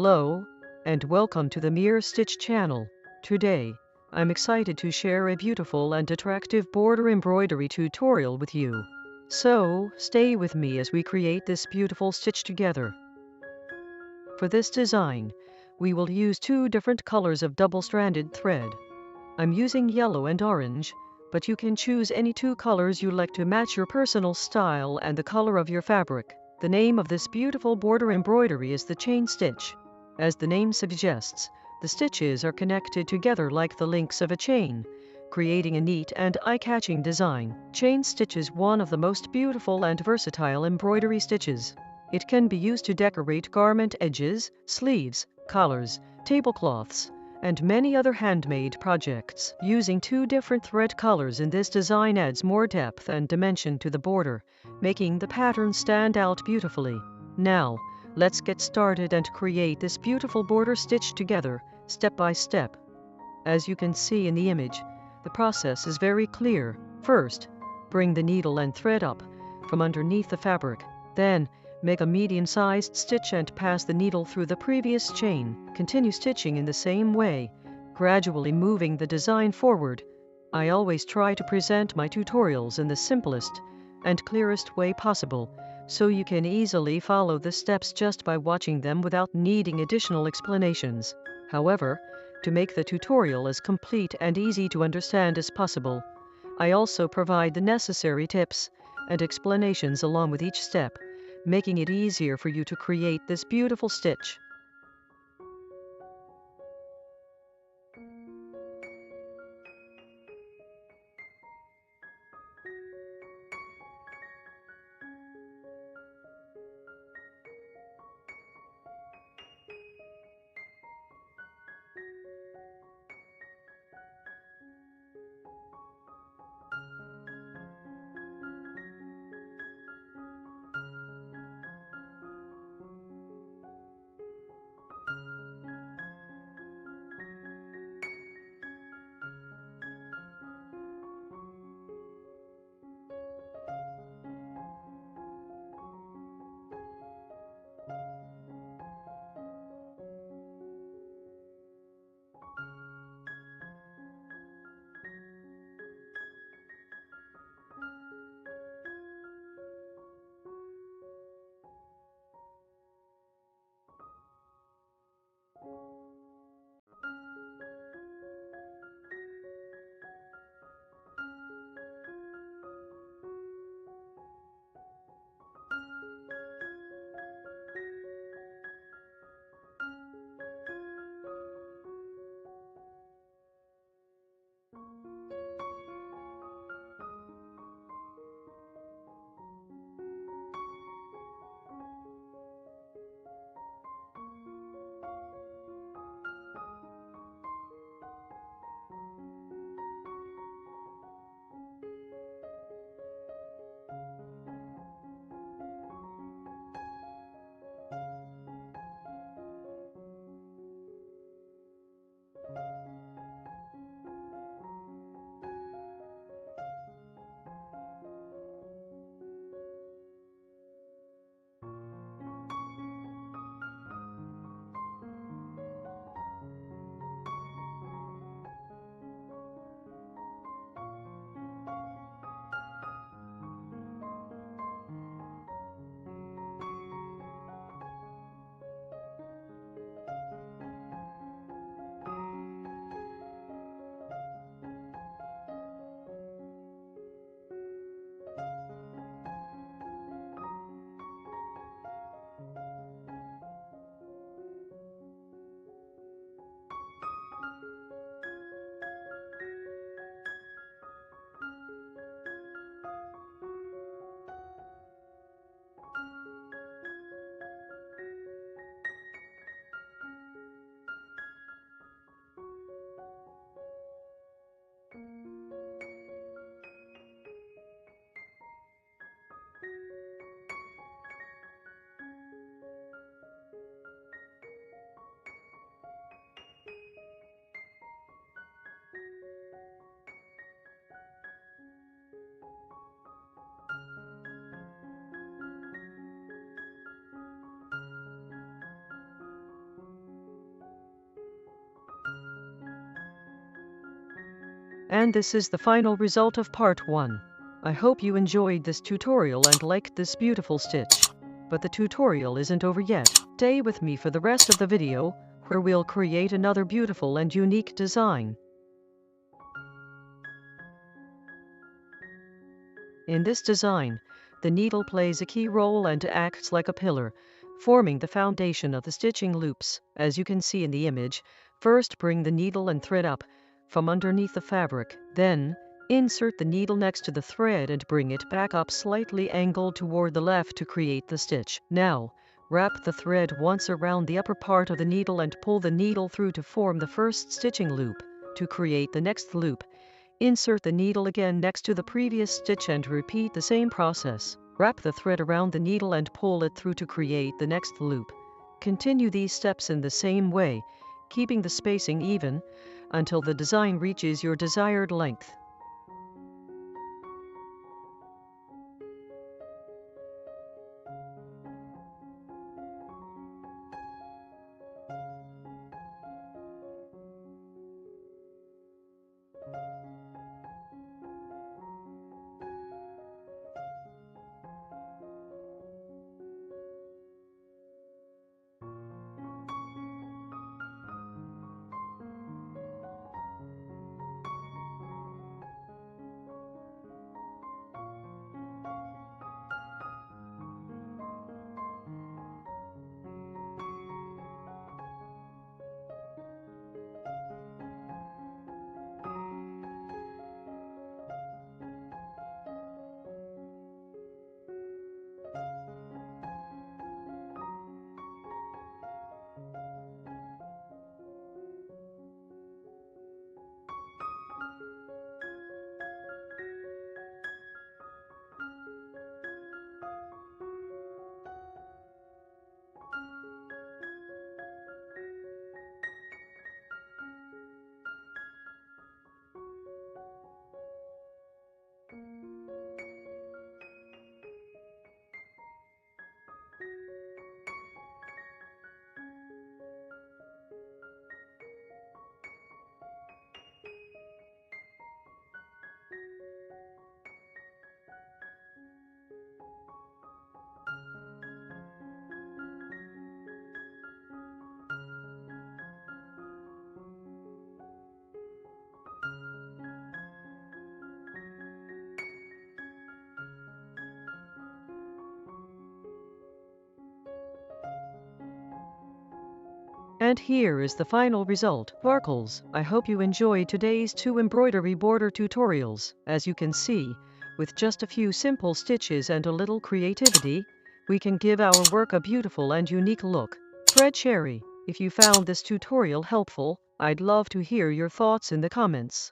Hello, and welcome to the Mir Stitch channel. Today, I'm excited to share a beautiful and attractive border embroidery tutorial with you. So, stay with me as we create this beautiful stitch together. For this design, we will use two different colors of double-stranded thread. I'm using yellow and orange, but you can choose any two colors you like to match your personal style and the color of your fabric. The name of this beautiful border embroidery is the chain stitch. As the name suggests, the stitches are connected together like the links of a chain, creating a neat and eye-catching design. Chain stitch is one of the most beautiful and versatile embroidery stitches. It can be used to decorate garment edges, sleeves, collars, tablecloths, and many other handmade projects. Using two different thread colors in this design adds more depth and dimension to the border, making the pattern stand out beautifully. Now, let's get started and create this beautiful border stitch together, step by step. As you can see in the image, the process is very clear. First, bring the needle and thread up from underneath the fabric. Then, make a medium-sized stitch and pass the needle through the previous chain. Continue stitching in the same way, gradually moving the design forward. I always try to present my tutorials in the simplest and clearest way possible, so you can easily follow the steps just by watching them without needing additional explanations. However, to make the tutorial as complete and easy to understand as possible, I also provide the necessary tips and explanations along with each step, making it easier for you to create this beautiful stitch. And this is the final result of part 1. I hope you enjoyed this tutorial and liked this beautiful stitch. But the tutorial isn't over yet. Stay with me for the rest of the video, where we'll create another beautiful and unique design. In this design, the needle plays a key role and acts like a pillar, forming the foundation of the stitching loops. As you can see in the image, first bring the needle and thread up from underneath the fabric. Then, insert the needle next to the thread and bring it back up slightly angled toward the left to create the stitch. Now, wrap the thread once around the upper part of the needle and pull the needle through to form the first stitching loop. To create the next loop, insert the needle again next to the previous stitch and repeat the same process. Wrap the thread around the needle and pull it through to create the next loop. Continue these steps in the same way, keeping the spacing even, until the design reaches your desired length. And here is the final result. Sparkles! I hope you enjoyed today's 2 embroidery border tutorials. As you can see, with just a few simple stitches and a little creativity, we can give our work a beautiful and unique look. Thread Cherry, if you found this tutorial helpful, I'd love to hear your thoughts in the comments.